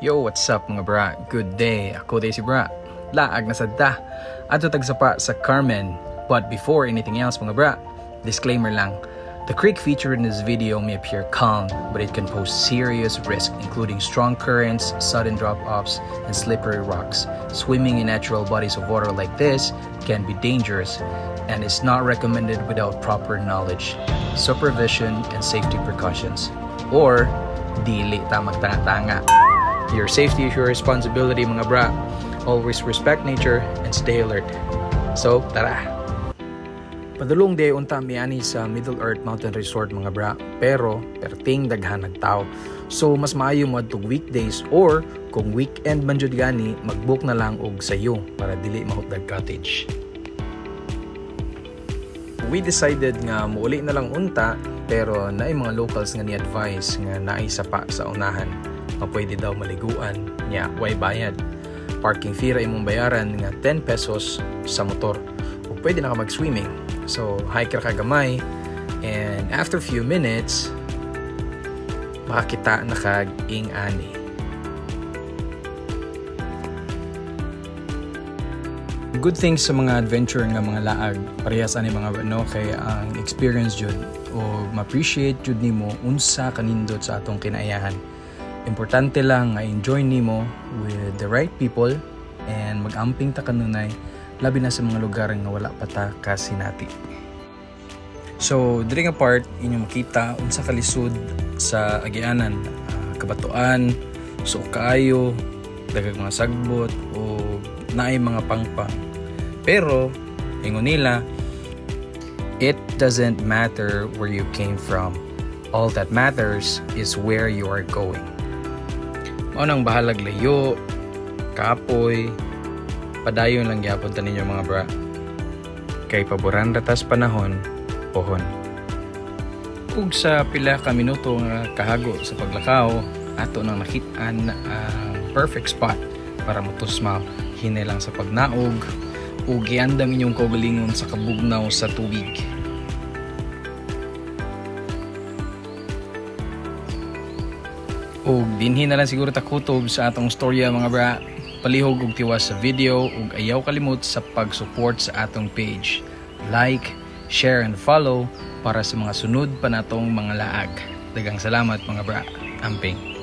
Yo, what's up mga bra? Good day. Ako day si bra. Laag na sadta. Ato tagsapa sa Carmen. But before anything else mga bra, disclaimer lang. The creek featured in this video may appear calm, but it can pose serious risk, including strong currents, sudden drop-offs, and slippery rocks. Swimming in natural bodies of water like this can be dangerous, and is not recommended without proper knowledge, supervision, and safety precautions. Or, dili ta magtanga-tanga. Your safety is your responsibility mga bra. Always respect nature and stay alert. So, tara! Padulong day unta miani sa Middle Earth Mountain Resort mga bra, pero perting daghan nagtao. So mas maayo mo adtong weekdays or kung weekend man jud gani, mag-book na lang og sayo para dili mahutdag cottage. We decided nga muuli na lang unta, pero naay mga locals nga ni-advise nga naay sapa sa unahan. Pwede daw maliguan nya way bayad. Parking fee ra imong bayaran nga 10 pesos sa motor. Ug pwede na ka mag-swimming. So, hike ra ka gamay, and after few minutes, makakita na kag ing-ani. Good things sa mga adventure nga mga laag, parehas ani mga kay ang experience jud o ma-appreciate jud nimo unsa kanindot sa atong kinaiyahan. Importante lang nga enjoy nimo with the right people and mag-amping ta kanunay, labi na sa mga lugar nga wala pa ta kasinati. So, diri nga part inyo makita unsa kalisod sa agianan, kabatuan, suok kaayo, daghang mga sagbot o naay mga pangpang. Pero ingon nila, it doesn't matter where you came from. All that matters is where you are going. Mao nang bahalag layo, kapoy, padayon lang gyapon ta ninyo mga bra. Kay paboran ratas panahon, pohon. Ug sa pila ka minuto nga kahago sa paglakaw, ato nang nakit-an ang perfect spot para motusma hinay lang sa pagnaog ug giandam inyong kaugalingon sa kabugnaw sa tubig. Ug dinhi na lang siguro ta kutob sa atong storya mga bra. Palihog og tiwas sa video ug ayaw kalimot sa pag-support sa atong page. Like, share and follow para sa mga sunod pa natong mga laag. Daghang salamat mga bra. Amping.